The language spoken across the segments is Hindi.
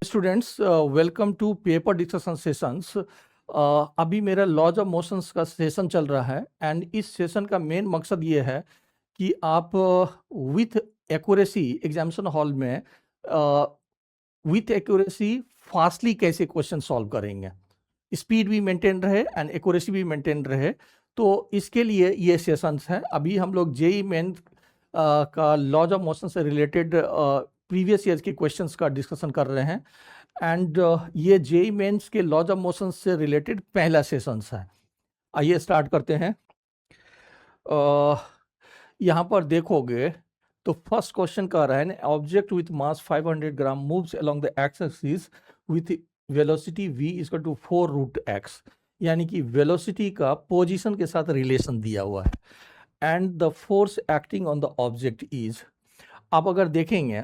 Students, welcome to paper discussion sessions. अभी मेरा लॉज ऑफ मोशंस का सेशन चल रहा है एंड इस सेशन का मेन मकसद ये है कि आप विथ एक्यूरेसी एग्जामिनेशन हॉल में विथ एक्यूरेसी फास्टली कैसे क्वेश्चन सॉल्व करेंगे, स्पीड भी मेंटेन रहे एंड एक्यूरेसी भी मेंटेन रहे। तो इसके लिए ये सेशंस हैं। अभी हम लोग जेई मेन का लॉज ऑफ मोशन से रिलेटेड प्रीवियस ईयर के क्वेश्चंस का डिस्कशन कर रहे हैं एंड ये जेई मेंस के लॉज ऑफ मोशन से रिलेटेड पहला सेशंस है। आइए स्टार्ट करते हैं। यहाँ पर देखोगे तो फर्स्ट क्वेश्चन कह रहा है object with mass 500 gram moves along the X axis with velocity v equal to 4 root x, यानी कि वेलोसिटी का पोजीशन के साथ रिलेशन दिया हुआ है and the force acting on the object is. आप अगर देखेंगे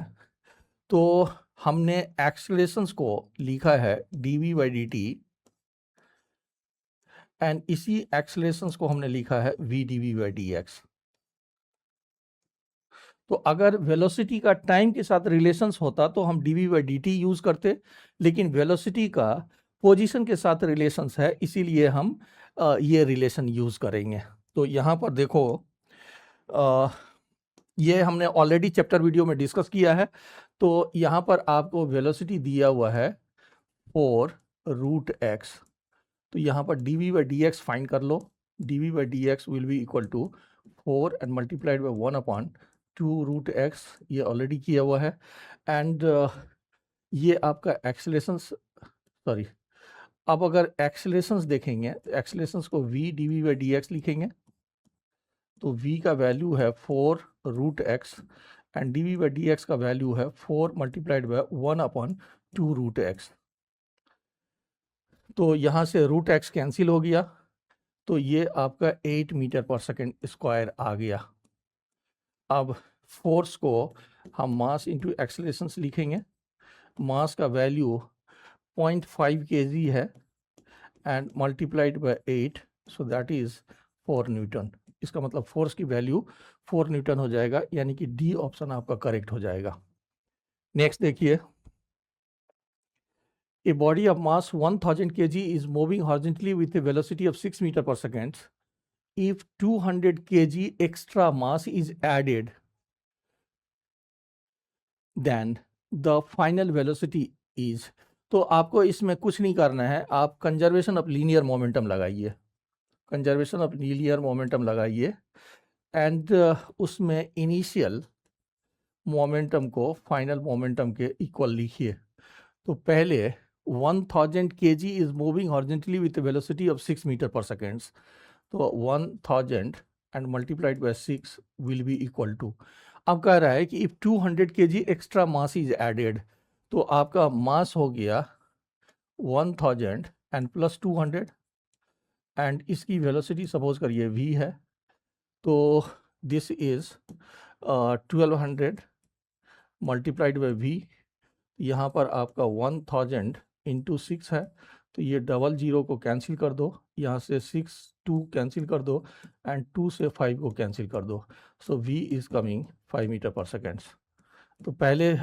तो हमने एक्सेलरेशंस को लिखा है dv बाई dt एंड इसी एक्सेलरेशंस को हमने लिखा है v dv बाई dx। तो अगर वेलोसिटी का टाइम के साथ रिलेशंस होता तो हम dv बाई dt यूज करते, लेकिन वेलोसिटी का पोजीशन के साथ रिलेशंस है, इसीलिए हम ये रिलेशन यूज करेंगे। तो यहाँ पर देखो, ये हमने ऑलरेडी चैप्टर वीडियो में डिस्कस किया है। तो यहाँ पर आपको वेलोसिटी दिया हुआ है 4 रूट एक्स, तो यहाँ पर dv बाई dx फाइंड कर लो। dv by dx will be equal to 4 and multiplied by 1 upon 2 root X, ये ऑलरेडी किया हुआ है। एंड ये आपका एक्सेलरेशंस, सॉरी, अब अगर एक्सेलरेशंस देखेंगे तो एक्सेलरेशंस को v dv बाई dx लिखेंगे, तो v का वैल्यू है 4 root X and dv by dx का वैल्यू है 4 multiplied by 1 upon 2 root X. तो यहाँ से रूट एक्स कैंसिल हो गया, तो ये आपका 8 मीटर पर सेकेंड स्क्वायर आ गया। अब फोर्स को हम मास इंटू एक्सेलरेशंस लिखेंगे। मास का वैल्यू 0.5 kg है and multiplied bye 8, so that is 4 Newton. इसका मतलब फोर्स की वैल्यू 4 न्यूटन हो जाएगा, यानी कि डी ऑप्शन आपका करेक्ट हो जाएगा। नेक्स्ट देखिए, a body of mass 1000 kg is moving horizontally with a velocity of 6 meter per second. If 200 kg extra mass is added, then the final velocity is। तो आपको इसमें कुछ नहीं करना है, आप कंजर्वेशन ऑफ लीनियर मोमेंटम लगाइए, कंजर्वेशन ऑफ लीनियर मोमेंटम लगाइए एंड उसमें इनिशियल मोमेंटम को फाइनल मोमेंटम के इक्वल लिखिए। तो पहले 1000 kg is moving horizontally with velocity of 6 metre per second, तो 1000 and multiplied by 6 will be equal to. अब कह रहा है कि if 200 kg extra mass is added, तो आपका मास हो गया 1000 एंड प्लस 200 एंड इसकी वेलोसिटी सपोज करिए v है, तो this is 1200 multiplied by v। यहाँ पर आपका 1000 इंटू 6 है, तो ये डबल जीरो को कैंसिल कर दो, यहाँ से 6 2 कैंसिल कर दो एंड 2 से 5 को कैंसिल कर दो, सो v is coming 5 metre per second. तो पहले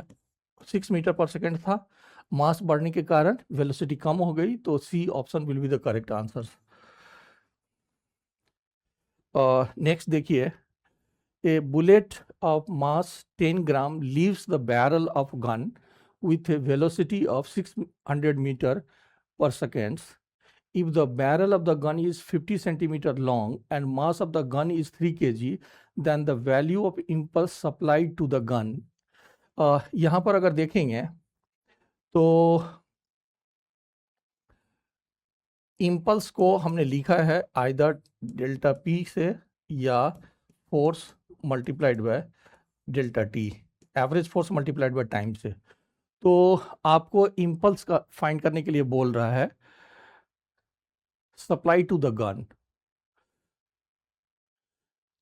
6 मीटर पर सेकेंड था, मास बढ़ने के कारण वेलोसिटी कम हो गई, तो C option will be the correct answer. Next देखिए, a bullet of mass 10 gram leaves the barrel of gun with a velocity of 600 meter per second. If the barrel of the gun is 50 centimeter long and mass of the gun is 3 kg, then the value of impulse supplied to the gun। यहाँ पर अगर देखेंगे तो इम्पल्स को हमने लिखा है आइदर डेल्टा पी से या force multiplied by delta T, average force multiplied by time से। तो आपको इम्पल्स का फाइंड करने के लिए बोल रहा है सप्लाई टू द गन।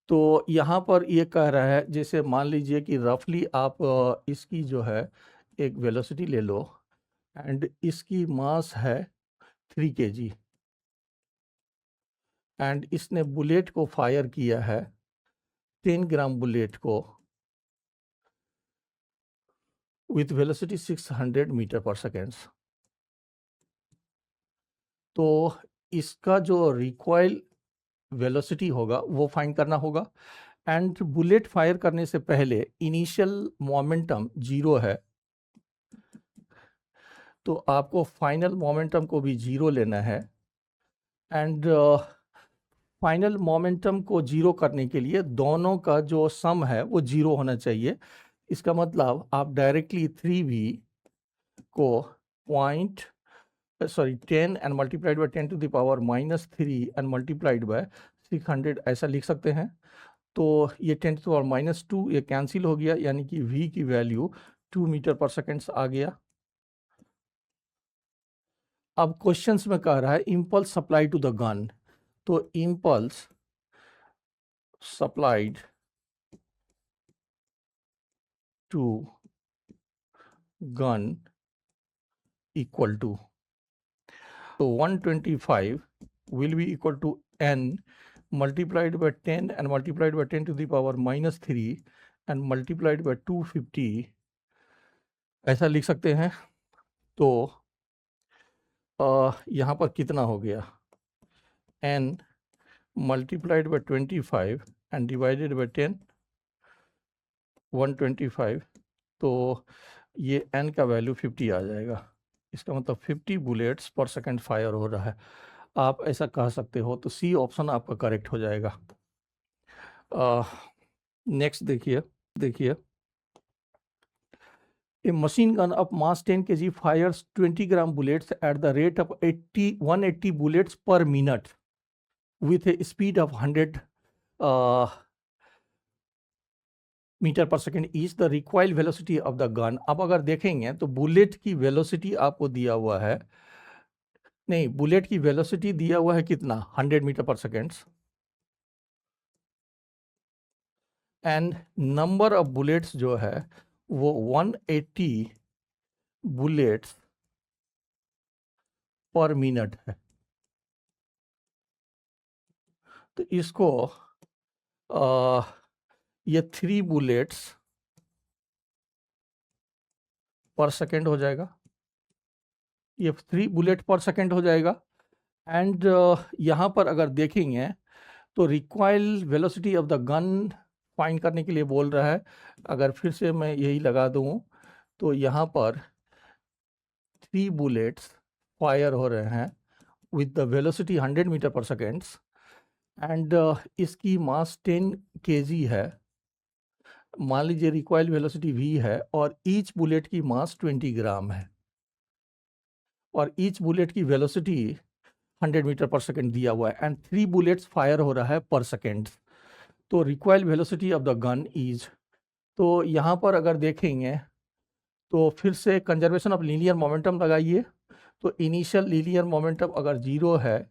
तो यहाँ पर ये कह रहा है, जैसे मान लीजिए कि रफली आप इसकी जो है एक वेलोसिटी ले लो एंड इसकी मास है 3 kg एंड इसने बुलेट को फायर किया है 10 ग्राम बुलेट को with velocity 600 metre per seconds. तो इसका जो रिकॉइल वेलोसिटी होगा वो फाइंड करना होगा। एंड बुलेट फायर करने से पहले इनिशियल मोमेंटम 0 है, तो आपको फाइनल मोमेंटम को भी 0 लेना है। एंड फाइनल मोमेंटम को 0 करने के लिए दोनों का जो सम है वो 0 होना चाहिए। इसका मतलब आप डायरेक्टली 3v को 10 and multiplied by 10 to the power -3 and multiplied by 600 ऐसा लिख सकते हैं। तो ये 10 टू द पावर -2 ये कैंसिल हो गया, यानी कि v की वैल्यू 2 मीटर पर सेकेंड्स आ गया। अब क्वेश्चंस में कह रहा है impulse supply to the gun, तो impulse supplied to gun equal to, तो 125 will be equal to n multiplied by 10 and multiplied by 10 to the power -3 and multiplied by 250 ऐसा लिख सकते हैं। तो यहाँ पर कितना हो गया, n multiplied by 25 and divided by 10, 125, तो ये n का वैल्यू 50 आ जाएगा। इसका मतलब 50 बुलेट्स पर सेकंड फायर हो रहा है, आप ऐसा कह सकते हो। तो सी ऑप्शन आपका करेक्ट हो जाएगा। नेक्स्ट देखिए ए machine gun of mass 10 kg fires 20 gram bullets at the rate of 180 bullets per minute with a speed of 100 metre per second is the recoil velocity of the gun. अब अगर देखेंगे तो बुलेट की वेलोसिटी आपको दिया हुआ है, नहीं, बुलेट की वेलोसिटी दिया हुआ है कितना, 100 metre per seconds, and number of bullets जो है वो 180 बुलेट्स पर मिनट है। तो इसको ये 3 बुलेट्स पर सेकेंड हो जाएगा, ये 3 बुलेट पर सेकेंड हो जाएगा। एंड यहाँ पर अगर देखेंगे तो recoil velocity of the gun find करने के लिए बोल रहा है। अगर फिर से मैं यही लगा दूँ तो यहाँ पर 3 बुलेट्स फायर हो रहे हैं with the velocity 100 metre per seconds, and इसकी मास 10 kg है। मान लीजिए रिक्वाइल वेलोसिटी v है और ईच बुलेट की मास 20 ग्राम है और ईच बुलेट की वेलोसिटी 100 मीटर पर सेकेंड दिया हुआ है एंड 3 बुलेट्स फायर हो रहा है पर सेकेंड। तो recoil velocity of the gun is, तो यहाँ पर अगर देखेंगे तो फिर से कंजर्वेशन ऑफ लीनियर मोमेंटम लगाइए। तो इनिशियल लीनियर मोमेंटम अगर 0 है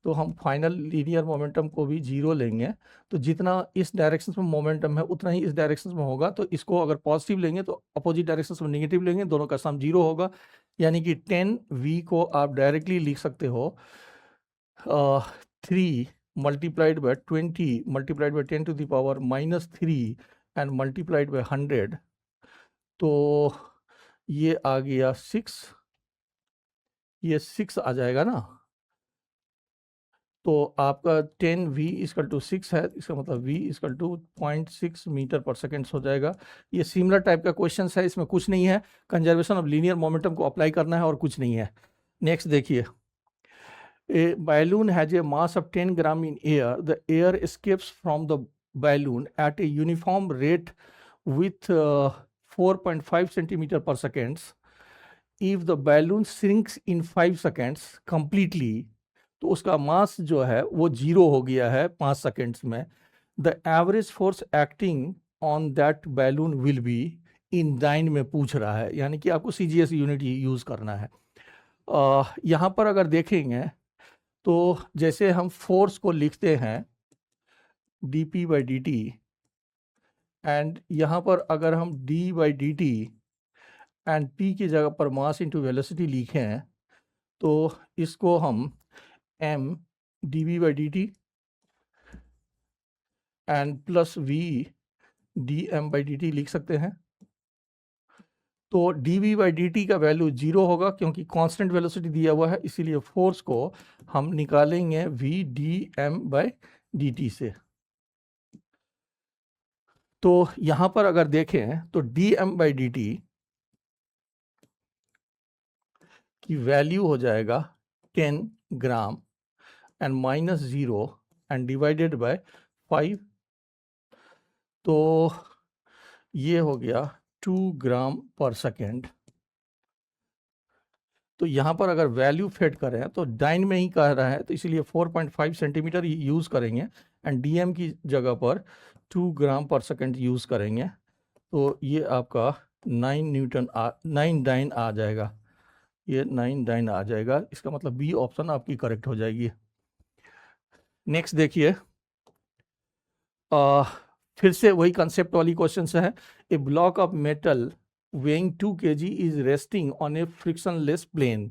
तो हम फाइनल लीनियर मोमेंटम को भी 0 लेंगे। तो जितना इस डायरेक्शन में मोमेंटम है उतना ही इस डायरेक्शन में होगा। तो इसको अगर पॉजिटिव लेंगे तो अपोजिट डायरेक्शन में नेगेटिव लेंगे, दोनों का सम 0 होगा। यानी कि 10v को आप डायरेक्टली लिख सकते हो 3 multiplied by 20 multiplied by 10 to the power -3 and multiplied by 100, तो ये आ गया 6, ये 6 आ जाएगा ना। तो आपका 10v इक्वल टू 6 है, इसका मतलब v equal to 0.6 metre per second हो जाएगा। ये सिमिलर टाइप का क्वेश्चन है, इसमें कुछ नहीं है, कंजर्वेशन ऑफ लीनियर मोमेंटम को अप्लाई करना है और कुछ नहीं है। नेक्स्ट देखिए, a balloon has a mass of 10 gram in air, the air escapes from the balloon at a uniform rate with 4.5 centimetre per seconds. If the balloon shrinks in 5 seconds completely, तो उसका मास जो है वो 0 हो गया है 5 सेकेंड्स में। The average force acting on that balloon will be, in dyne में पूछ रहा है, यानी कि आपको CGS यूनिट यूज़ करना है। यहाँ पर अगर देखेंगे तो जैसे हम फोर्स को लिखते हैं dp/dt, एंड यहाँ पर अगर हम d/dt एंड p की जगह पर मास इंटू वेलोसिटी लिखें तो इसको हम m dv/dt and plus v dm/dt लिख सकते हैं। तो dv बाई dt का वैल्यू 0 होगा क्योंकि कांस्टेंट वेलोसिटी दिया हुआ है, इसीलिए फोर्स को हम निकालेंगे v dm बाई dt से। तो यहां पर अगर देखें तो dm बाई dt की वैल्यू हो जाएगा 10 gram and minus 0 and divided bye 5, तो ये हो गया 2 ग्राम पर सेकेंड। तो यहाँ पर अगर वैल्यू फिट करें तो डाइन में ही कह रहा है, तो इसीलिए 4.5 सेंटीमीटर यूज़ करेंगे एंड डीएम की जगह पर 2 ग्राम पर सेकेंड यूज़ करेंगे। तो ये आपका 9 डाइन आ जाएगा, ये 9 डाइन आ जाएगा। इसका मतलब बी ऑप्शन आपकी करेक्ट हो जाएगी। नेक्स्ट देखिए, फिर से वही कंसेप्ट वाली क्वेश्चन से है। A block of metal weighing 2 kg is resting on a frictionless plane.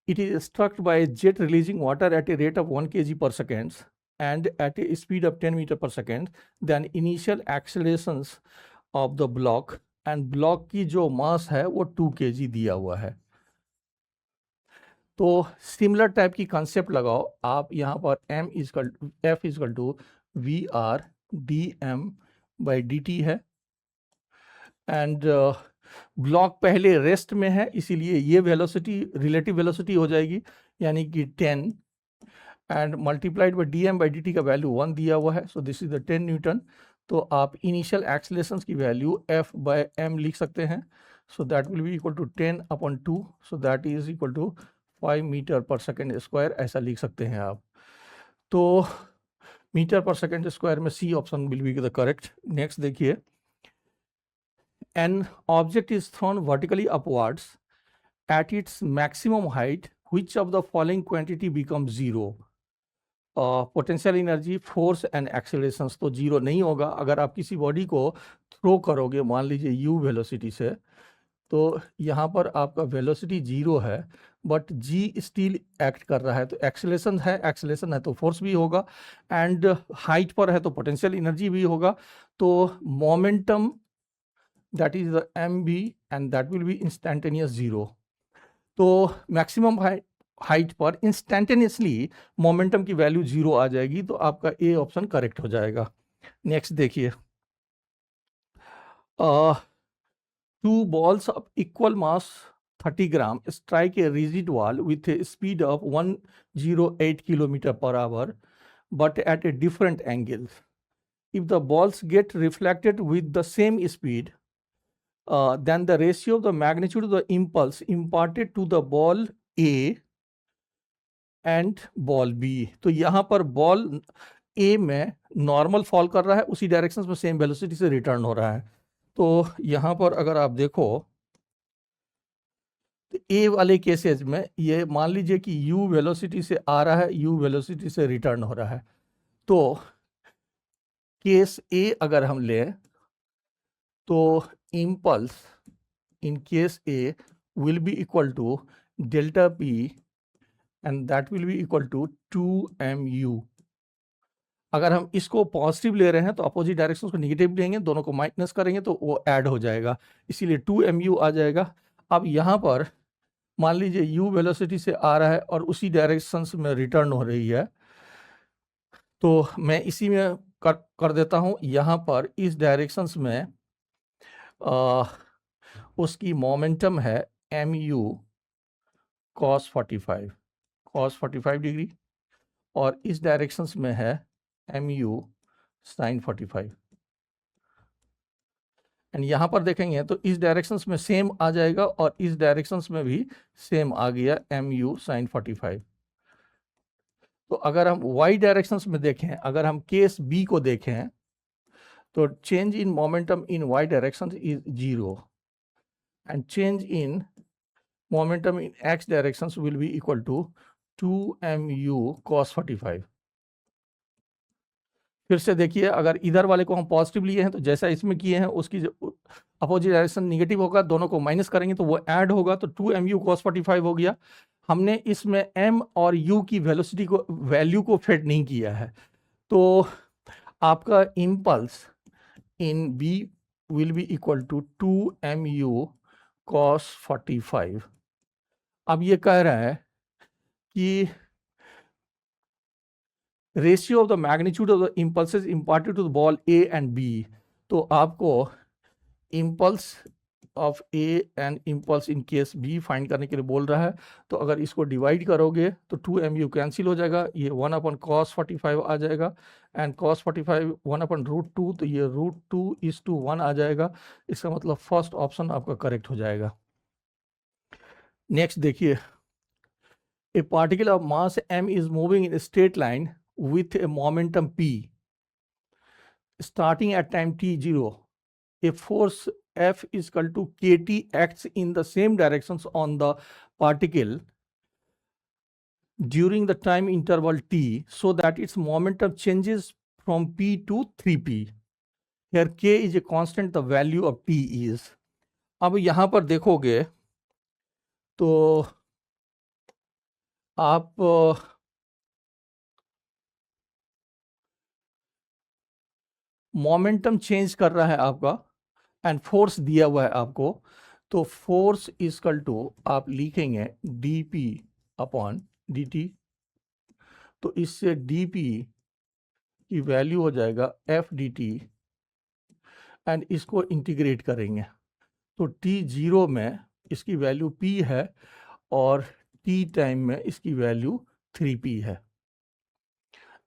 It is struck by a jet releasing water at a rate of 1 kg per second and at a speed of 10 meter per second. Then initial accelerations of the block and block की जो मास है वो 2 kg दिया हुआ है। तो सिमिलर टाइप की कंसेप्ट लगाओ आप यहाँ पर F equal to v r d m by d t है एंड ब्लॉक पहले रेस्ट में है, इसीलिए ये वेलोसिटी रिलेटिव वेलोसिटी हो जाएगी, यानी कि 10 and multiplied by d m by d t का वैल्यू 1 दिया हुआ है, so this is the 10 newton. तो आप इनिशियल एक्सेलरेशन की वैल्यू एफ बाई एम लिख सकते हैं, so that will be equal to 10/2, so that is equal to 5 metre per second square, ऐसा लिख सकते हैं आप। तो मीटर पर सेकेंड स्क्वायर में C option will be the correct. Next देखिए, an object is thrown vertically upwards at its maximum height, which of the following quantity becomes zero? Potential energy, force and accelerations तो जीरो नहीं होगा। अगर आप किसी बॉडी को थ्रो करोगे मान लीजिए यू वेलोसिटी से, तो यहाँ पर आपका वेलोसिटी जीरो है बट जी स्टिल एक्ट कर रहा है, तो एक्सेलरेशन है तो फोर्स भी होगा, एंड हाइट पर है तो पोटेंशियल एनर्जी भी होगा। तो momentum that is the mb and that will be instantaneous 0। तो मैक्सिमम हाइट पर इंस्टेंटेनियसली मोमेंटम की वैल्यू 0 आ जाएगी, तो आपका ए ऑप्शन करेक्ट हो जाएगा। नेक्स्ट देखिए, two balls of equal mass 30 gram strike a rigid wall with A speed of 108 kilometre per hour but at a different angles. If the balls gate reflected with the same speed, then the ratio of the magnitude of the impulse imparted to the ball A and ball B। तो यहाँ पर बॉल A में नॉर्मल फॉल कर रहा है, उसी डायरेक्शन में सेम वेलोसिटी से रिटर्न हो रहा है। तो यहाँ पर अगर आप देखो तो A वाले केसेज में ये मान लीजिए कि U वेलोसिटी से आ रहा है, U वेलोसिटी से रिटर्न हो रहा है। तो केस A अगर हम लें तो impulse in case A will be equal to delta P and that will be equal to 2mu। अगर हम इसको पॉजिटिव ले रहे हैं तो अपोजिट डायरेक्शन को नेगेटिव लेंगे, दोनों को माइनस करेंगे तो वो ऐड हो जाएगा, इसीलिए 2mu आ जाएगा। अब यहाँ पर मान लीजिए u वेलोसिटी से आ रहा है और उसी डायरेक्शन में रिटर्न हो रही है, तो मैं इसी में कर देता हूँ। यहाँ पर इस डायरेक्शन में उसकी मोमेंटम है mu cos 45 डिग्री और इस डायरेक्शंस में है mu sin 45। एंड यहाँ पर देखेंगे तो इस डायरेक्शंस में सेम आ जाएगा और इस डायरेक्शंस में भी सेम आ गया mu sin 45। तो अगर हम y डायरेक्शंस में देखें, अगर हम केस B को देखें तो change in momentum in y direction is 0 and change in momentum in x directions will be equal to 2mu cos 45। फिर से देखिए, अगर इधर वाले को हम पॉजिटिव लिए हैं तो जैसा इसमें किए हैं उसकी अपोजिट डायरेक्शन निगेटिव होगा, दोनों को माइनस करेंगे तो वो ऐड होगा, तो 2mu cos 45 हो गया। हमने इसमें m और u की वेलोसिटी को वैल्यू को फिट नहीं किया है, तो आपका impulse in b will be equal to 2mu cos 45। अब ये कह रहा है कि ratio of the magnitude of the impulses imparted to the ball A and B. तो आपको impulse of A and impulse in case B find करने के लिए बोल रहा है। तो अगर इसको डिवाइड करोगे तो 2mu कैंसिल हो जाएगा, ये 1/cos 45 आ जाएगा, एंड cos 45 1/√2, तो ये √2:1 आ जाएगा। इसका मतलब फर्स्ट ऑप्शन आपका करेक्ट हो जाएगा। नेक्स्ट देखिए, ए particle of mass m is moving in straight line with a momentum p starting at time t0. A force F is equal to kT acts in the same directions on the particle during the time interval t so that its momentum changes from p to 3p. Here k is a constant, the value of t is. अब यहाँ पर देखोगे तो आप मोमेंटम चेंज कर रहा है आपका एंड फोर्स दिया हुआ है आपको। तो फोर्स इक्वल टू आप लिखेंगे dp अपॉन dt। तो इससे dp की वैल्यू हो जाएगा f dt एंड इसको इंटीग्रेट करेंगे तो t0 में इसकी वैल्यू p है और t टाइम में इसकी वैल्यू 3p है।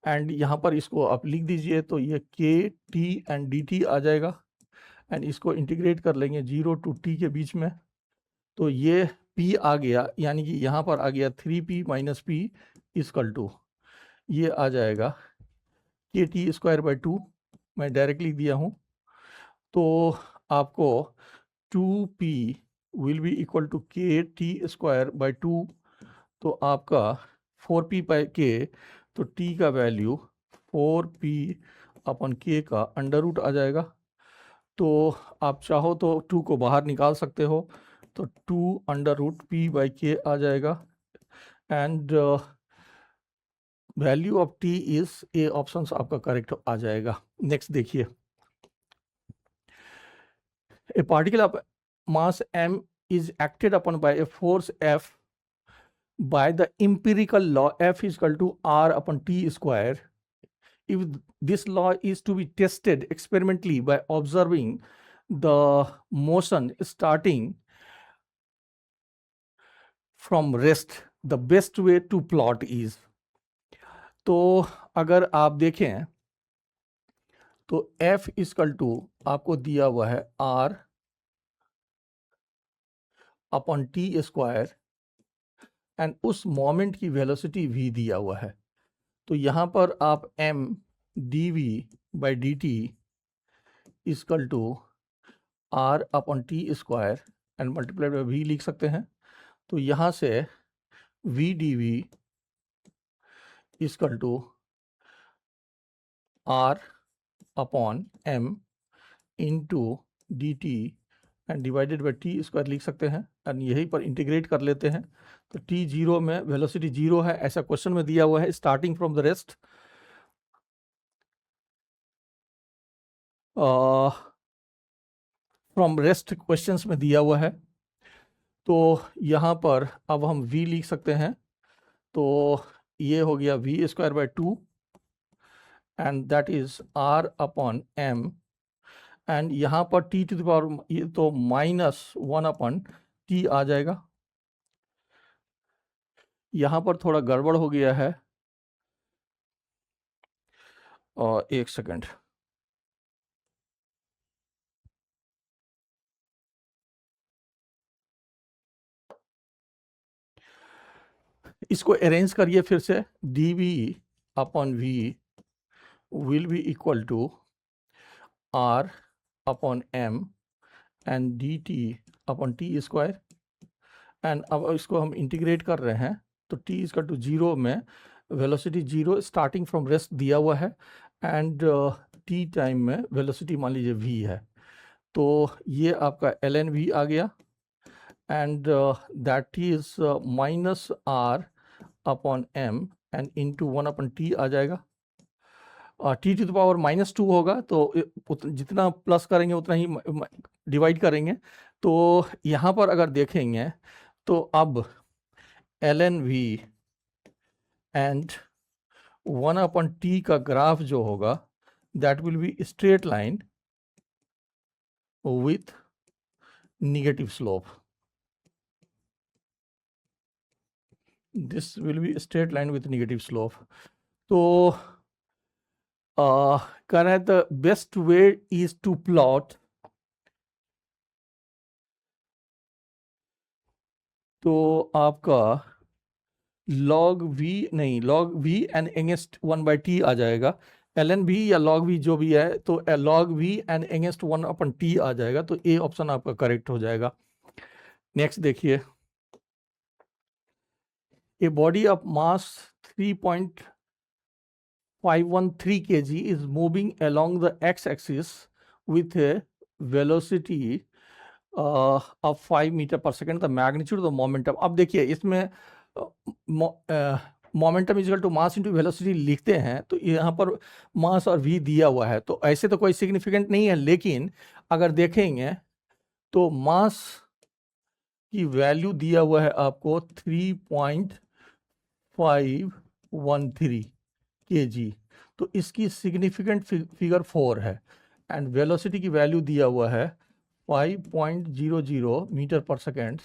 एंड यहाँ पर इसको आप लिख दीजिए तो ये k t एंड dt आ जाएगा एंड इसको इंटीग्रेट कर लेंगे 0 to t के बीच में। तो ये p आ गया, यानी कि यहाँ पर आ गया 3p - p इक्वल टू ये आ जाएगा kt²/2। मैं डायरेक्टली दिया हूँ तो आपको 2p will be equal to kt²/2। तो आपका 4p/k, तो t का वैल्यू 4p/k का अंडर रूट आ जाएगा। तो आप चाहो तो 2 को बाहर निकाल सकते हो, तो 2√p/k आ जाएगा and value of t is A option आपका करेक्ट आ जाएगा। नेक्स्ट देखिए, ए particle of mass m is acted upon bye a force F by the empirical law F is equal to R/T². If this law is to be tested experimentally by observing the motion starting from rest, the best way to plot is. तो अगर आप देखें तो F इक्वल टू आपको दिया हुआ है R/T² एंड उस मोमेंट की वेलोसिटी v दिया हुआ है। तो यहाँ पर आप m dv/dt equal to R/T² and multiplied by v लिख सकते हैं। तो यहाँ से v dv equal to R/m into dt and divided by t² लिख सकते हैं एंड यहीं पर इंटीग्रेट कर लेते हैं। तो t0 में वेलोसिटी 0 है, ऐसा क्वेश्चन में दिया हुआ है starting from the rest. From rest questions में दिया हुआ है। तो यहाँ पर अब हम v लिख सकते हैं, तो ये हो गया v²/2 and that is R/m and यहाँ पर t टू द पावर ये तो -1/t आ जाएगा। यहाँ पर थोड़ा गड़बड़ हो गया है, और एक सेकंड, इसको अरेंज करिए फिर से। dv/v will be equal to R/m and dt/t²। And अब इसको हम इंटीग्रेट कर रहे हैं तो t इक्वल टू 0 में वेलोसिटी 0 स्टार्टिंग फ्रॉम रेस्ट दिया हुआ है एंड t टाइम में वेलोसिटी मान लीजिए v है। तो ये आपका ln v आ गया and that is -R/m and into 1/t आ जाएगा। टी टू द पावर -2 होगा, तो जितना प्लस करेंगे उतना ही डिवाइड करेंगे। तो यहाँ पर अगर देखेंगे तो अब ln v एंड 1/t का ग्राफ जो होगा that will be straight line with negative slope. This will be straight line with negative slope. तो कह रहे हैं the best way is to plot, तो आपका log v and against 1/t आ जाएगा। ln v या log v जो भी है, तो log v and against 1/t आ जाएगा। तो ए ऑप्शन आपका करेक्ट हो जाएगा। नेक्स्ट देखिए, a body of mass 3.513 kg is moving along the x-axis with a velocity of 5 metre per second. The magnitude of momentum. अब देखिए इसमें momentum is equal to mass into velocity लिखते हैं, तो यहाँ पर मास और v दिया हुआ है, तो ऐसे तो कोई सिग्निफिकेंट नहीं है। लेकिन अगर देखेंगे तो मास की वैल्यू दिया हुआ है आपको 3.513 kg, तो इसकी सिग्निफिकेंट फिगर 4 है। एंड वेलोसिटी की वैल्यू दिया हुआ है 5.00 मीटर पर सेकेंड,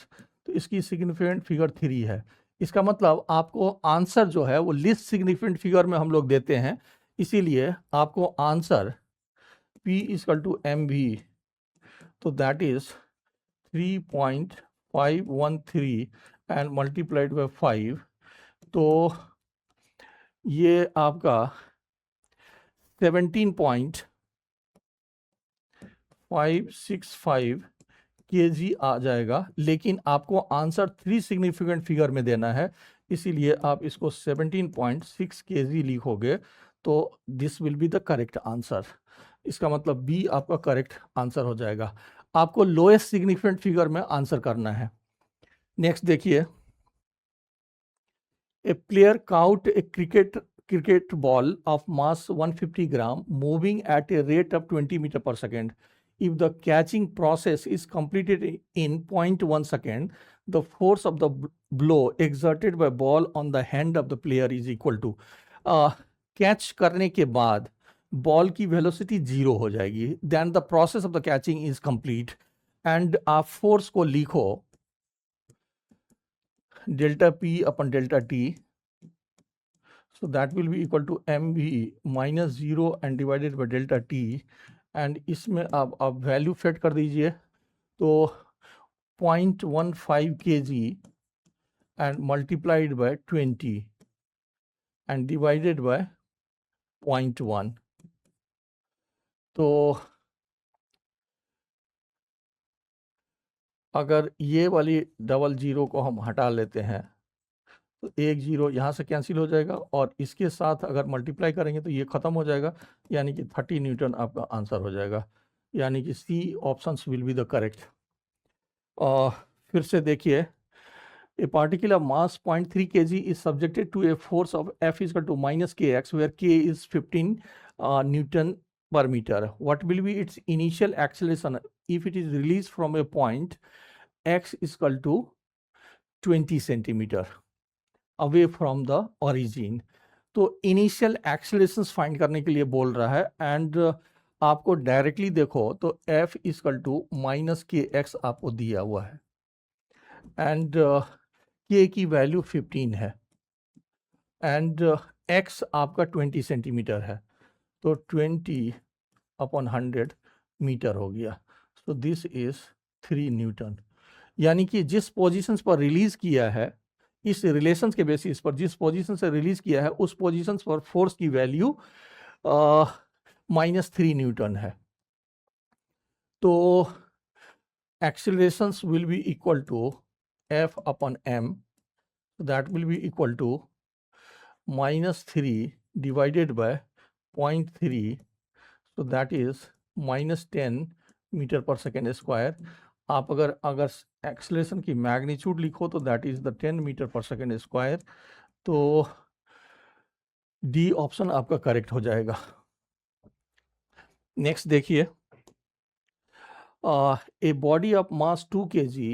तो इसकी सिग्निफिकेंट फिगर 3 है। इसका मतलब आपको आंसर जो है वो लिस्ट सिग्निफिकेंट फिगर में हम लोग देते हैं, इसीलिए आपको आंसर P = mv, तो that is 3.513 and multiplied bye 5, तो ये आपका 17.565 kg आ जाएगा। लेकिन आपको आंसर 3 सिग्निफिकेंट फिगर में देना है, इसीलिए आप इसको 17.6 kg लिखोगे, तो this will be the correct answer. इसका मतलब बी आपका करेक्ट आंसर हो जाएगा। आपको लोएस्ट सिग्निफिकेंट फिगर में आंसर करना है। नेक्स्ट देखिए, a player caught a cricket ball of mass 150 gram moving at a rate of 20 meter per second. If the catching process is completed in 0.1 second, the force of the blow exerted by ball on the hand of the player is equal to, catch करने के बाद बॉल की वेलोसिटी 0 हो जाएगी, then the process of the catching is complete, and आप फोर्स को लिखो delta P upon delta T, so that will be equal to mv minus 0 and divided by delta t, and इसमें आप वैल्यू सेट कर दीजिए, तो 0.15 kg and multiplied by 20 and divided by 0.1, तो अगर ये वाली डबल जीरो को हम हटा लेते हैं तो एक जीरो यहाँ से कैंसिल हो जाएगा, और इसके साथ अगर मल्टीप्लाई करेंगे तो ये ख़त्म हो जाएगा, यानी कि 30 न्यूटन आपका आंसर हो जाएगा। यानी कि C options will be the correct. फिर से देखिए, a particular mass 0.3 kg is subjected to a force of F = -kx, where k is 15 newton per meter. What will be its initial acceleration if it is released from a point x = 20 centimeter away from the origin? तो इनिशियल एक्सेलरेशंस फाइंड करने के लिए बोल रहा है, एंड आपको डायरेक्टली देखो तो F = -kx आपको दिया हुआ है, एंड k की वैल्यू 15 है, एंड x आपका 20 सेंटीमीटर है, तो 20/100 मीटर हो गया। सो दिस इज 3 न्यूटन। यानी कि जिस पोजीशन पर रिलीज किया है, इस रिलेशंस के बेसिस पर जिस पोजीशन से रिलीज किया है उस पोजीशन पर फोर्स की वैल्यू -3 न्यूटन है। तो accelerations will be equal to F/m, that will be equal to -3 divided by 0.3, so that is -10 metre per second square. आप अगर एक्सेलरेशन की मैग्नीट्यूड लिखो तो that is the 10 metre per second square, तो डी ऑप्शन आपका करेक्ट हो जाएगा। नेक्स्ट देखिए, a body of mass 2 kg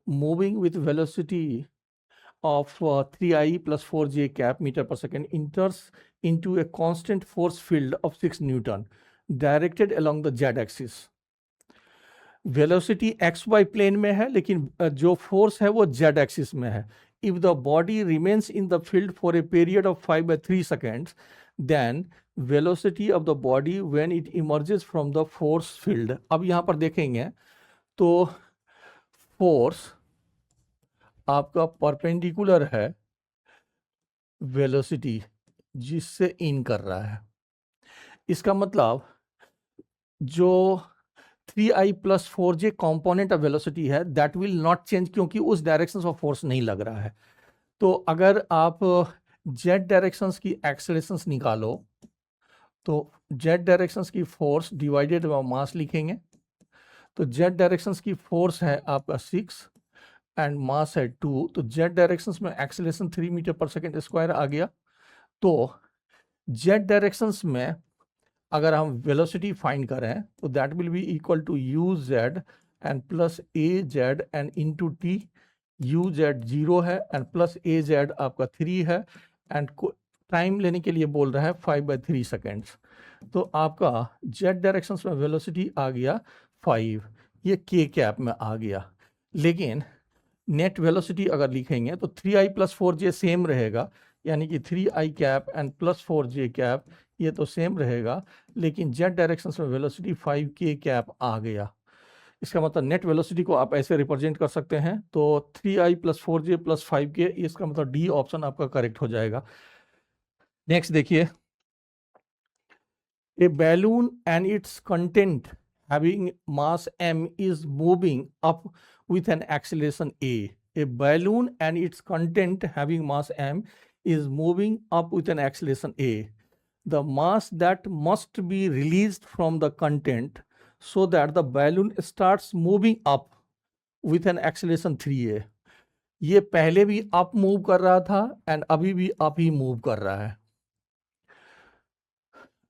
moving with velocity of 3I plus 4j cap meter per second enters into a constant force field of 6 Newton directed along the z axis. Velocity X Y plane में है, लेकिन जो फोर्स है वो जेड एक्सिस में है. If the body remains in the field for a period of 5/3 seconds, then velocity of the body when it emerges from the force field. अब यहाँ पर देखेंगे तो फोर्स आपका परपेंडिकुलर है वेलोसिटी जिससे इन कर रहा है. इसका मतलब जो 3I plus 4j component of velocity है दैट विल नॉट चेंज, क्योंकि उस डायरेक्शन ऑफ फोर्स नहीं लग रहा है. तो अगर आप जेड डायरेक्शंस की एक्सेलरेशंस निकालो तो जेड डायरेक्शंस की फोर्स डिवाइडेड बाय मास लिखेंगे. तो जेड डायरेक्शंस की फोर्स है आपका 6 एंड मास है 2. तो जेड डायरेक्शंस में acceleration 3 metre per second square आ गया. तो जेड डायरेक्शंस में अगर हम वेलोसिटी फाइंड करें तो that will be equal to u z and plus a z and into t. U z 0 है एंड प्लस ए जेड आपका 3 है एंड टाइम लेने के लिए बोल रहा है 5/3 seconds. तो आपका जेड डायरेक्शन में वेलोसिटी आ गया 5, ये के कैप में आ गया. लेकिन नेट वेलोसिटी अगर लिखेंगे तो 3I plus 4j सेम रहेगा, यानी कि 3I cap and plus 4j cap ये तो सेम रहेगा, लेकिन जेड डायरेक्शन में वेलोसिटी 5k कैप आ गया. इसका मतलब नेट वेलोसिटी को आप ऐसे रिप्रेजेंट कर सकते हैं. तो 3I plus 4j plus 5k, इसका मतलब डी ऑप्शन आपका करेक्ट हो जाएगा. नेक्स्ट देखिए, a balloon and its content having mass m is moving up with an acceleration a. A balloon and its content having mass m is moving up with an acceleration a. The mass that must be released from the content so that the balloon starts moving up with an acceleration 3a. ये पहले भी अप मूव कर रहा था एंड अभी भी अप ही मूव कर रहा है.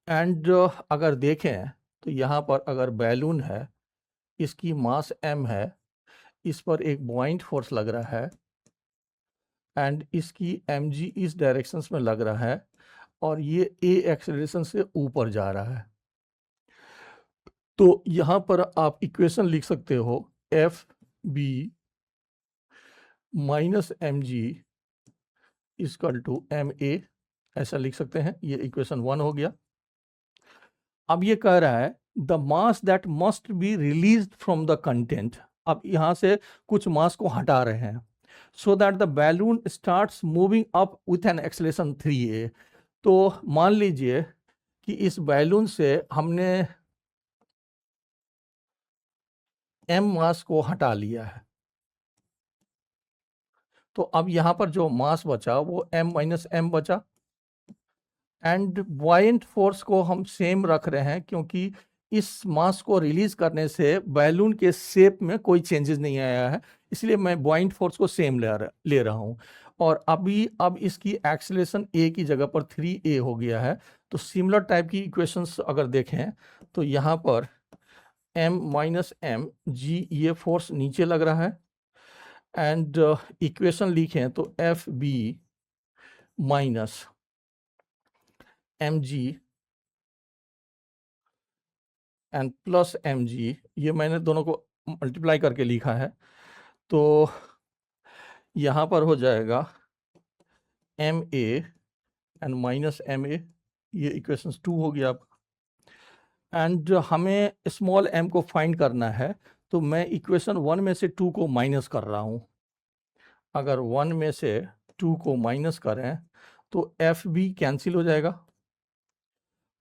एंड अगर देखें तो यहाँ पर अगर बैलून है, इसकी मास m है, इस पर एक बॉइंट फोर्स लग रहा है एंड इसकी mg इस डायरेक्शंस में लग रहा है और ये a एक्सेलरेशन से ऊपर जा रहा है. तो यहाँ पर आप इक्वेशन लिख सकते हो F B minus M G equal to M A, ऐसा लिख सकते हैं. ये इक्वेशन 1 हो गया. अब ये कह रहा है the mass that must be release from the content. अब यहाँ से कुछ मास को हटा रहे हैं so that the balloon starts moving up with an acceleration 3a. तो मान लीजिए कि इस बैलून से हमने m मास को हटा लिया है. तो अब यहाँ पर जो मास बचा वो m माइनस एम बचा एंड बॉयंट फोर्स को हम सेम रख रहे हैं, क्योंकि इस मास को रिलीज करने से बैलून के शेप में कोई चेंजेस नहीं आया है, इसलिए मैं बॉयंट फोर्स को सेम ले रहा हूँ. और अब इसकी एक्सेलरेशन a की जगह पर 3a हो गया है. तो सिमिलर टाइप की इक्वेशंस अगर देखें तो यहाँ पर m माइनस एम जी ये फोर्स नीचे लग रहा है एंड इक्वेशन लिखें तो F B minus M G and plus M G, ये मैंने दोनों को मल्टीप्लाई करके लिखा है. तो यहाँ पर हो जाएगा M A and minus M A, ये इक्वेशंस 2 हो गया आपका. एंड हमें स्मॉल m को फाइंड करना है, तो मैं इक्वेशन 1 में से 2 को माइनस कर रहा हूँ. अगर 1 में से 2 को माइनस करें तो एफ बी कैंसिल हो जाएगा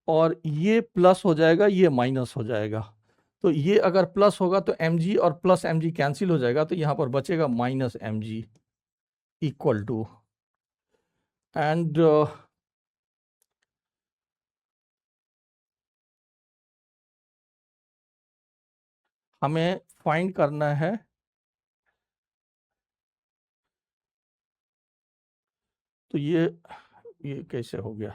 और ये प्लस हो जाएगा, ये माइनस हो जाएगा. तो ये अगर प्लस होगा तो mg और प्लस mg कैंसिल हो जाएगा, तो यहाँ पर बचेगा minus mg equal to and हमें फाइंड करना है तो ये कैसे हो गया.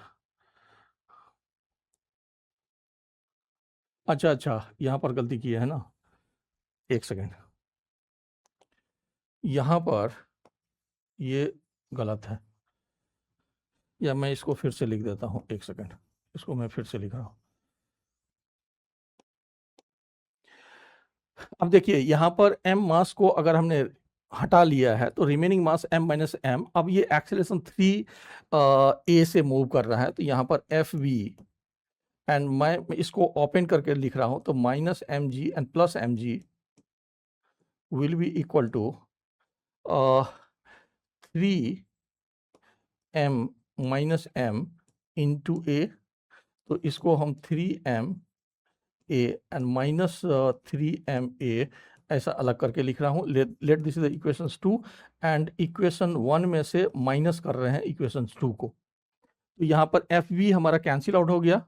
अच्छा अच्छा, यहाँ पर गलती की है ना, एक सेकेंड, यहाँ पर ये गलत है, या मैं इसको फिर से लिख देता हूँ, एक सेकेंड, इसको मैं फिर से लिख रहा हूँ। अब देखिए यहाँ पर m मास को अगर हमने हटा लिया है तो रिमेनिंग मास m माइनस m, अब ये एक्सेलरेशन 3 a से मूव कर रहा है, तो यहाँ पर एफ वी, एंड मैं इसको ओपन करके लिख रहा हूँ, तो minus M G and plus M G will be equal to 3m minus m into A, तो इसको हम 3m a and minus 3m a ऐसा अलग करके लिख रहा हूँ। Let this is the equations 2, and equation 1 में से माइनस कर रहे हैं इक्वेशंस 2 को, तो यहाँ पर एफ वी हमारा कैंसिल आउट हो गया,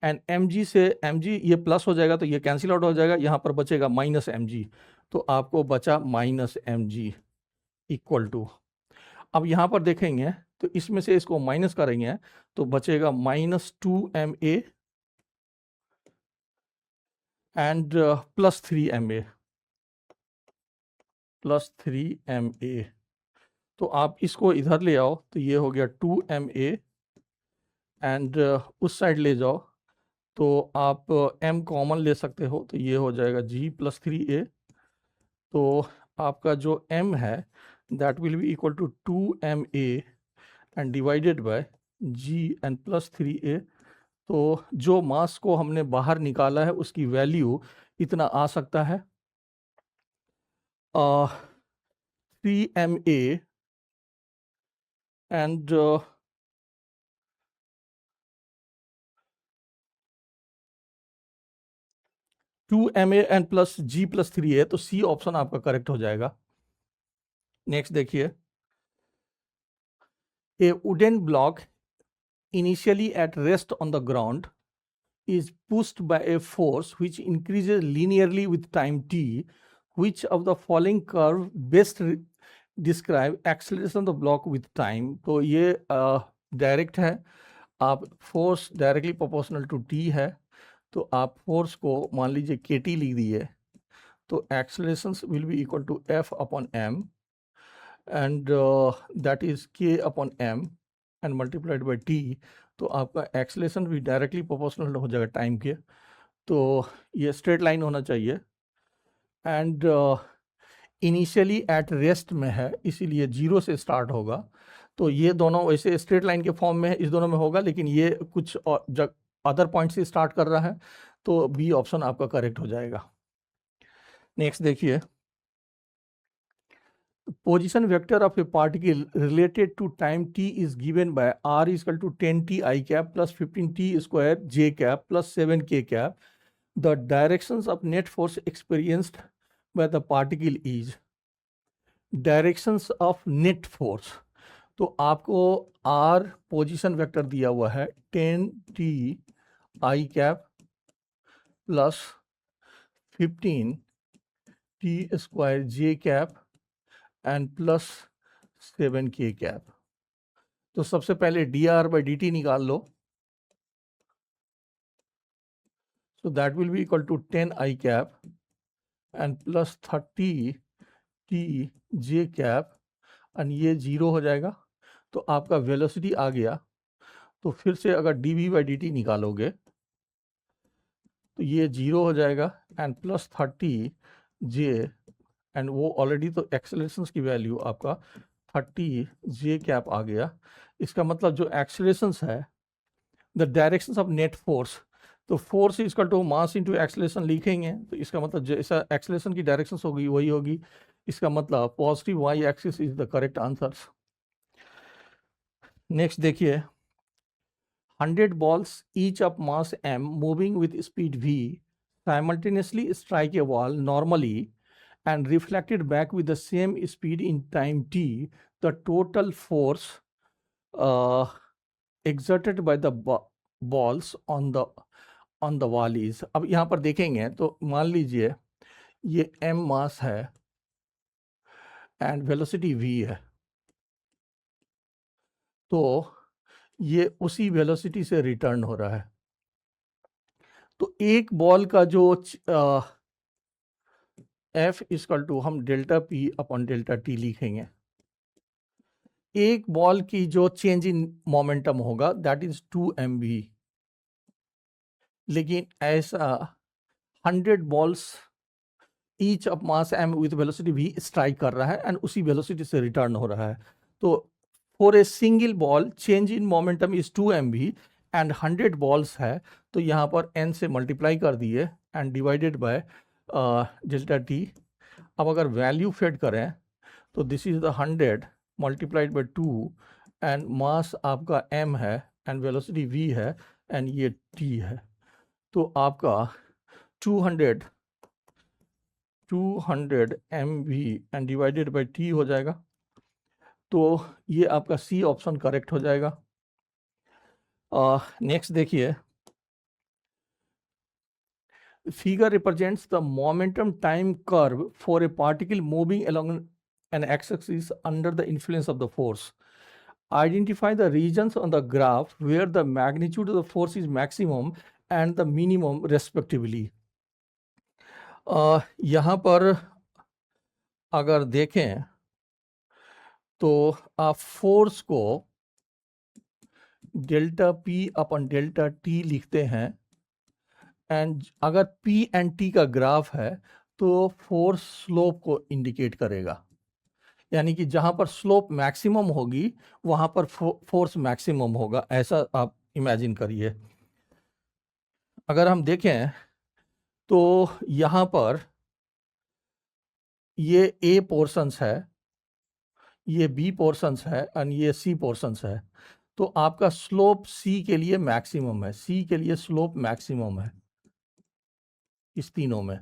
एंड एम जी से एम जी ये प्लस हो जाएगा तो ये कैंसिल आउट हो जाएगा, यहाँ पर बचेगा माइनस एम जी, तो आपको बचा minus M G equal to, अब यहाँ पर देखेंगे तो इसमें से इसको माइनस करेंगे तो बचेगा minus 2ma and plus 3ma, plus 3ma, तो आप इसको इधर ले आओ तो ये हो गया 2ma, एंड उस साइड ले जाओ तो आप m कॉमन ले सकते हो, तो ये हो जाएगा g प्लस 3a, तो आपका जो m है that will be equal to 2ma and divided by g and plus 3a, तो जो मास को हमने बाहर निकाला है उसकी वैल्यू इतना आ सकता है 3ma and 2ma and plus g plus 3a, तो सी ऑप्शन आपका करेक्ट हो जाएगा। नेक्स्ट देखिए, ए wooden block initially at rest on the ground is pushed by a force which increases linearly with time t. Which of the following curve best describe acceleration of the block with time? तो ये डायरेक्ट है, आप force directly proportional to T है, तो आप फोर्स को मान लीजिए के टी लिख दिए, तो acceleration will be equal to F upon M, and that is K upon M and multiplied by T, तो आपका एक्सेलरेशन भी डायरेक्टली प्रोपोर्शनल हो जाएगा टाइम के, तो ये स्ट्रेट लाइन होना चाहिए, एंड इनिशियली एट रेस्ट में है इसीलिए 0 से स्टार्ट होगा, तो ये दोनों वैसे स्ट्रेट लाइन के फॉर्म में है, इस दोनों में होगा, लेकिन ये कुछ अदर पॉइंट से स्टार्ट कर रहा है, तो बी ऑप्शन आपका करेक्ट हो जाएगा। नेक्स्ट देखिए, position vector of a particle related to time t is given by r is equal to 10t I cap plus 15t square j cap plus 7k cap. The directions of net force experienced by the particle is directions of net force. तो आपको r पोजीशन वेक्टर दिया हुआ है 10t I cap plus 15t square j cap and plus 7k cap, तो सबसे पहले dr बाई dt निकाल लो, so that will be equal to 10 I cap and plus 30t j कैप, एंड ये 0 हो जाएगा, तो आपका वेलोसिटी आ गया, तो फिर से अगर dv बाई dt निकालोगे तो ये 0 हो जाएगा, एंड प्लस 30j, एंड वो ऑलरेडी तो एक्सेलरेशन की वैल्यू आपका 30j कैप आ गया, इसका मतलब जो एक्सेलरेशन है the direction of net force, तो force is equal to mass into acceleration लिखेंगे, तो इसका मतलब जैसा एक्सेलरेशन की डायरेक्शन होगी वही होगी, इसका मतलब positive Y axis is the correct answer. Next देखिए, 100 balls each of mass m moving with speed v simultaneously strike a wall normally and reflected back with the same speed in time t. The total force exerted by the balls on the wall is, अब यहाँ पर देखेंगे तो मान लीजिए ये m मास है एंड वेलोसिटी v है, तो ये उसी वेलोसिटी से रिटर्न हो रहा है, तो एक बॉल का जो F इक्वल टू हम delta P upon delta T लिखेंगे। एक बॉल की जो चेंज इन मोमेंटम होगा दैट इज 2 mv, लेकिन ऐसा 100 balls each of mass m with velocity v strike कर रहा है एंड उसी वेलोसिटी से रिटर्न हो रहा है। तो for a single ball change in momentum is 2 mv and 100 balls है, तो यहाँ पर n से मल्टीप्लाई कर दिए and divided by delta t। अब अगर वैल्यू फेड करें तो this is the 100 multiplied by 2 and mass आपका m है एंड वेलोसिटी v है एंड ये t है। तो आपका 200 mv and divided bye t हो जाएगा। तो ये आपका सी ऑप्शन करेक्ट हो जाएगा। नेक्स्ट देखिए, figure represents the momentum time curve for a particle moving along an x-axis under the influence of the force. Identify the regions on the graph where the magnitude of the force is maximum and the minimum respectively. यहाँ पर अगर देखें तो आप फोर्स को delta P upon delta T लिखते हैं एंड अगर P एंड T का ग्राफ है तो फोर्स स्लोप को इंडिकेट करेगा, यानी कि जहां पर स्लोप मैक्सिमम होगी वहां पर फोर्स मैक्सिमम होगा, ऐसा आप इमेजिन करिए। अगर हम देखें तो यहाँ पर ये A पोर्शंस है, ये B पोर्शंस है और ये C पोर्शंस है। तो आपका स्लोप C के लिए मैक्सिमम है, C के लिए स्लोप मैक्सिमम है इस तीनों में,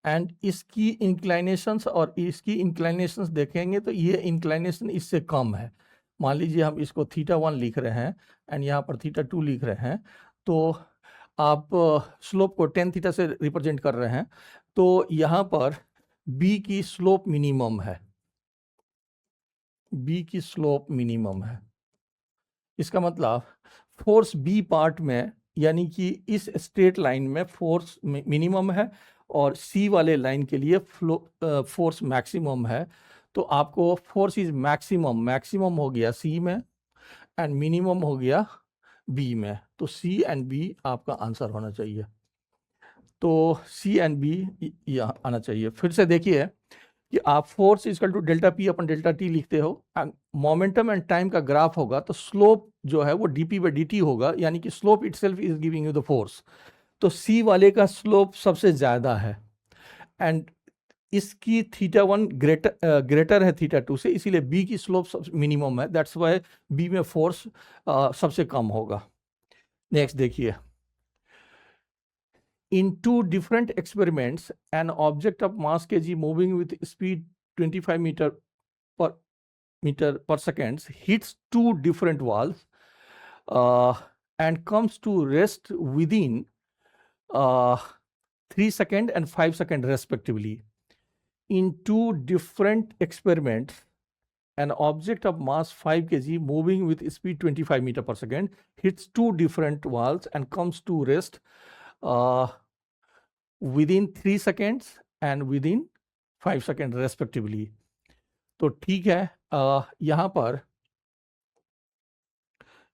एंड इसकी इंक्लाइनेशंस और इसकी इंक्लाइनेशंस देखेंगे तो ये इंक्लाइनेशन इससे कम है। मान लीजिए हम इसको θ1 लिख रहे हैं एंड यहाँ पर θ2 लिख रहे हैं, तो आप स्लोप को tan थीटा से रिप्रेजेंट कर रहे हैं, तो यहाँ पर B की स्लोप मिनिमम है, B की स्लोप मिनिमम है। इसका मतलब फोर्स B पार्ट में, यानी कि इस स्ट्रेट लाइन में फोर्स मिनिमम है और C वाले लाइन के लिए फोर्स मैक्सिमम है। तो आपको फोर्स इज मैक्सिमम हो गया C में एंड मिनिमम हो गया B में, तो C एंड B आपका आंसर होना चाहिए। तो C एंड B यहाँ आना चाहिए। फिर से देखिए कि आप force equal to delta P अपन डेल्टा T लिखते हो, मोमेंटम एंड टाइम का ग्राफ होगा तो स्लोप जो है वो dP बाई dt होगा, यानी कि slope itself is giving you the force. तो C वाले का स्लोप सबसे ज़्यादा है एंड इसकी θ1 ग्रेटर है θ2 से, इसीलिए B की स्लोप मिनिमम है, दैट्स वाई B में फोर्स सबसे कम होगा। नेक्स्ट देखिए, in two different experiments an object of mass kg moving with speed 25 meter per second hits two different walls and comes to rest within 3 seconds and 5 seconds respectively. In two different experiments an object of mass 5 kg moving with speed 25 meter per second hits two different walls and comes to rest within 3 seconds and within 5 seconds respectively. तो ठीक है, यहाँ पर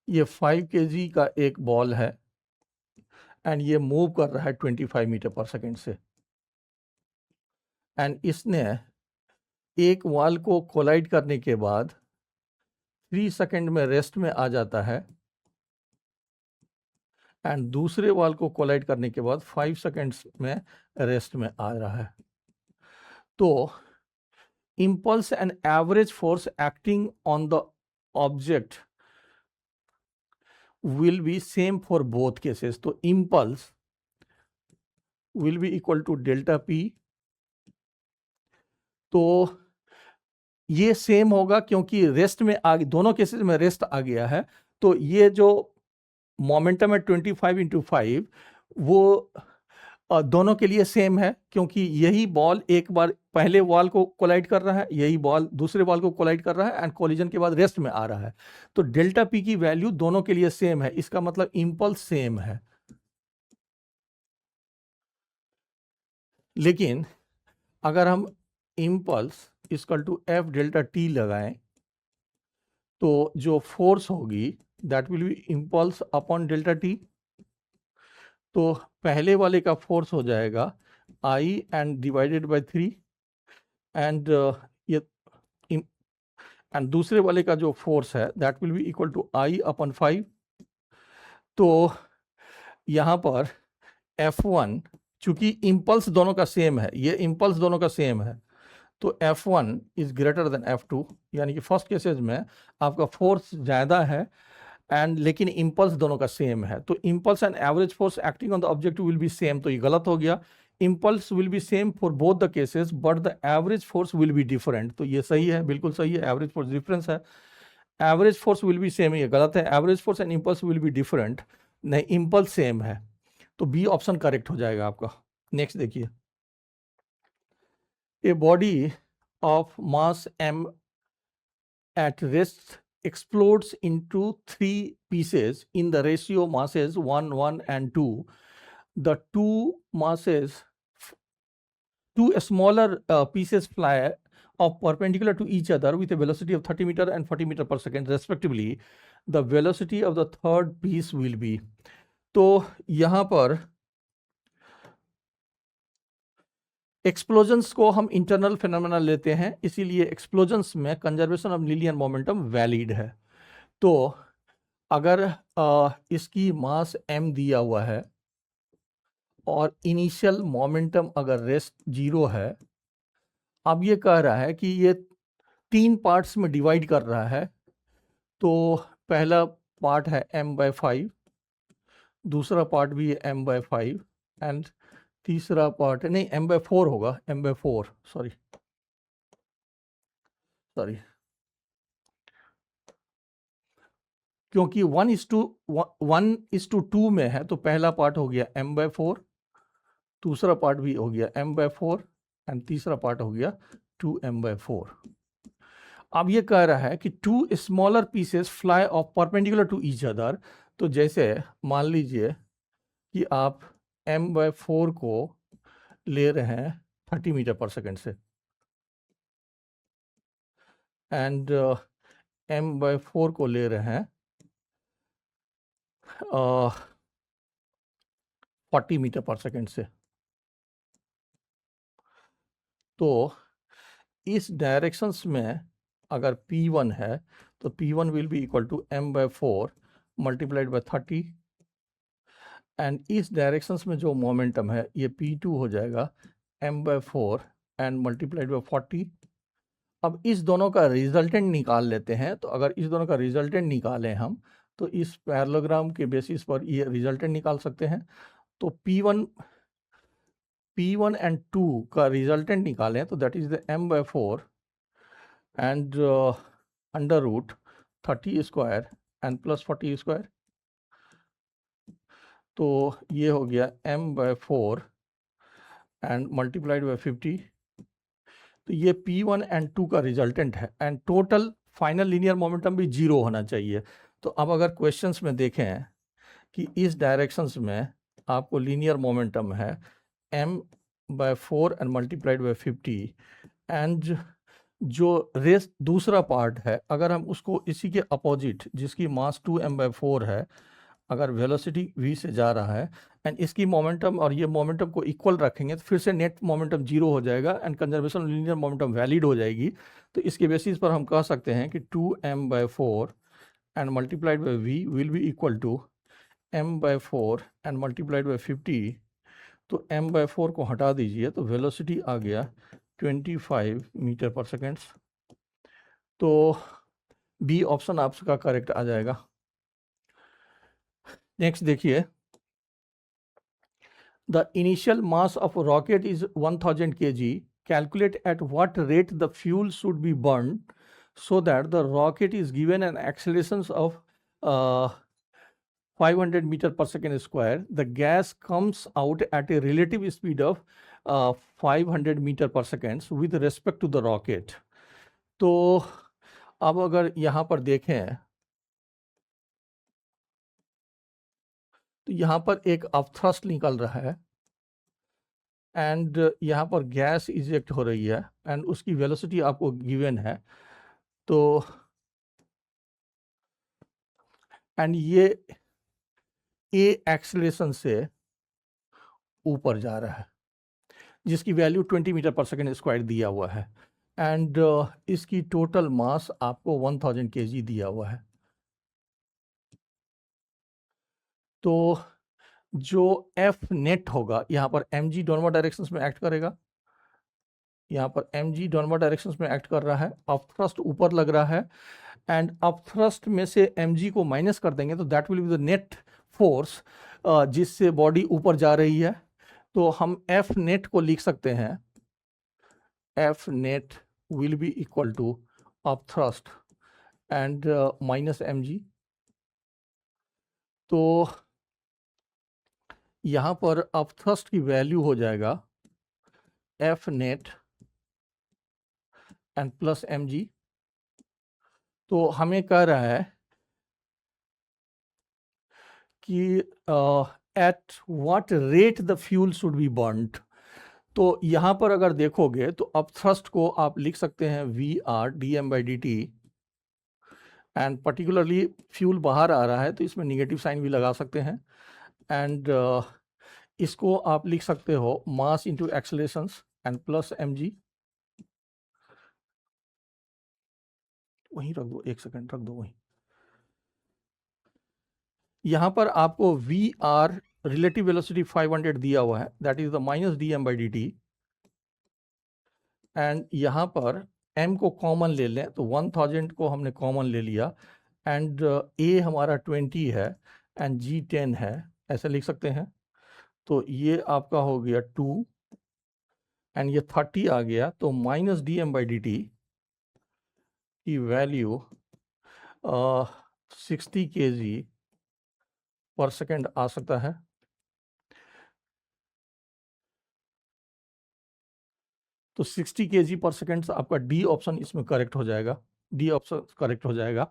ये 5 kg का एक बॉल है एंड ये मूव कर रहा है 25 मीटर पर सेकेंड से, एंड इसने एक वॉल को कोलाइड करने के बाद 3 सेकंड में रेस्ट में आ जाता है एंड दूसरे वॉल को कोलाइड करने के बाद 5 सेकंड्स में रेस्ट में आ रहा है। तो impulse and average force acting on the object will be same for both cases. तो impulse will be equal to delta P। तो ये सेम होगा क्योंकि रेस्ट में दोनों केसेस में रेस्ट आ गया है, तो ये जो मोमेंटम है 25 × 5 वो दोनों के लिए सेम है, क्योंकि यही बॉल एक बार पहले वॉल को कोलाइड कर रहा है, यही बॉल दूसरे बॉल को कोलाइड कर रहा है एंड कोलिजन के बाद रेस्ट में आ रहा है। तो डेल्टा पी की वैल्यू दोनों के लिए सेम है, इसका मतलब इंपल्स सेम है। लेकिन अगर हम impulse equal to F delta T लगाएं तो जो फोर्स होगी that will be impulse upon delta T. तो पहले वाले का फोर्स हो जाएगा I and divided by 3 and ये एंड दूसरे वाले का जो फोर्स है that will be equal to I upon 5। तो यहाँ पर F1 चूंकि इम्पल्स दोनों का सेम है, ये इम्पल्स दोनों का सेम है, तो F1 is greater than F2, यानी कि फर्स्ट केसेस में आपका फोर्स ज़्यादा है एंड लेकिन इम्पल्स दोनों का सेम है। तो impulse and average force acting on the object will be same, तो ये गलत हो गया। Impulse will be same for both the cases but the average force will be different, तो ये सही है, बिल्कुल सही है, एवरेज फोर्स डिफरेंस है। Average force will be same, ये गलत है, average force and impulse will be different, नहीं इम्पल्स सेम है, तो बी ऑप्शन करेक्ट हो जाएगा आपका। नेक्स्ट देखिए, a body of mass m at rest explodes into 3 pieces in the ratio masses 1, 1 and 2. The two smaller pieces fly of perpendicular to each other with a velocity of 30 meter and 40 meter per second respectively. The velocity of the third piece will be. तो यहाँ पर एक्सप्लोजन्स को हम इंटरनल फिनोमेना लेते हैं, इसीलिए एक्सप्लोजन्स में conservation of linear momentum valid है। तो अगर इसकी मास m दिया हुआ है और इनिशियल मोमेंटम अगर रेस्ट 0 है, अब ये कह रहा है कि ये 3 पार्ट्स में डिवाइड कर रहा है। तो पहला पार्ट है m/5, दूसरा पार्ट भी है m/5 एंड तीसरा पार्ट नहीं m/4 होगा, m/4 सॉरी क्योंकि 1:2 में है, तो पहला पार्ट हो गया m/4, दूसरा पार्ट भी हो गया m/4 एंड तीसरा पार्ट हो गया 2m/4। अब ये कह रहा है कि 2 smaller pieces fly off perpendicular to each other. तो जैसे मान लीजिए कि आप m/4 को ले रहे हैं 30 मीटर पर सेकेंड से एंड m/4 को ले रहे हैं 40 मीटर पर सेकेंड से। तो इस डायरेक्शंस में अगर P1 है तो P1 will be equal to m/4 multiplied by 30 and इस डायरेक्शंस में जो मोमेंटम है ये P2 हो जाएगा m/4 एंड मल्टीप्लाइड बाय 40। अब इस दोनों का रिजल्टेंट निकाल लेते हैं। तो अगर इस दोनों का रिजल्टेंट निकालें हम, तो इस पैरेललोग्राम के बेसिस पर ये रिजल्टेंट निकाल सकते हैं। तो P1 एंड 2 का रिजल्टेंट निकालें तो that is the m/4 and under root 30 square and plus 40 square. तो ये हो गया m/4 एंड मल्टीप्लाइड बाय 50। तो ये P1 एंड 2 का रिजल्टेंट है and total final linear momentum भी 0 होना चाहिए। तो अब अगर क्वेश्चंस में देखें कि इस डायरेक्शंस में आपको लीनियर मोमेंटम है m/4 and multiplied by 50 and जो रेस्ट दूसरा पार्ट है अगर हम उसको इसी के अपोजिट जिसकी मास 2m/4 है, अगर वेलोसिटी v से जा रहा है एंड इसकी मोमेंटम और ये मोमेंटम को इक्वल रखेंगे तो फिर से नेट मोमेंटम 0 हो जाएगा and conservation of linear momentum valid हो जाएगी। तो इसके बेसिस पर हम कह सकते हैं कि 2m/4 and multiplied by v will be equal to m/4 and multiplied by 50। तो m/4 को हटा दीजिए तो वेलोसिटी आ गया 25 मीटर पर सेकेंड। तो बी ऑप्शन आपका करेक्ट आ जाएगा। नेक्स्ट देखिए, the initial mass of rocket is 1000 kg, calculate eight what rate the fuel should B burn so that the rocket is given an acceleration of 500 meter per second square, the gas comes out at a relative speed of 500 meter per second with respect to the rocket. तो अब अगर यहाँ पर देखें तो यहाँ पर एक अपथ्रस्ट निकल रहा है एंड यहाँ पर गैस इजेक्ट हो रही है एंड उसकी वेलोसिटी आपको गिवन है। तो एंड ये ए एक्सेलरेशन से ऊपर जा रहा है जिसकी value 20 metre per second square दिया हुआ है एंड इसकी टोटल मास आपको 1000 kg दिया हुआ है। तो जो एफ नेट होगा यहाँ पर एम जी दोनों डायरेक्शंस में एक्ट करेगा, यहाँ पर एम जी दोनों डायरेक्शंस में एक्ट कर रहा है, अपथ्रस्ट ऊपर लग रहा है एंड अपथ्रस्ट में से एम जी को माइनस कर देंगे तो that will be the net force जिससे बॉडी ऊपर जा रही है। तो हम एफ नेट को लिख सकते हैं, F net will be equal to upthrust and minus M G. तो यहाँ पर अपथ्रस्ट की वैल्यू हो जाएगा F net and plus M G. तो हमें कह रहा है कि at what rate the fuel should be burned. तो यहाँ पर अगर देखोगे तो अपथ्रस्ट को आप लिख सकते हैं v r d m by d t and particularly fuel बाहर आ रहा है तो इसमें निगेटिव साइन भी लगा सकते हैं एंड इसको आप लिख सकते हो mass into accelerations and plus M G. वहीं रख दो, एक सेकंड रख दो वहीं। यहाँ पर आपको वी आर रिलेटिव वेलोसिटी 500 दिया हुआ है, that is the minus d m by d t and यहाँ पर m को कॉमन ले लें तो 1000 को हमने कॉमन ले लिया एंड a हमारा 20 है एंड g 10 है, ऐसे लिख सकते हैं। तो ये आपका हो गया 2 एंड ये 30 आ गया तो minus d m by d t की वैल्यू 60 kg पर सेकेंड आ सकता है। तो 60 kg पर सेकेंड आपका डी ऑप्शन इसमें करेक्ट हो जाएगा, डी ऑप्शन करेक्ट हो जाएगा।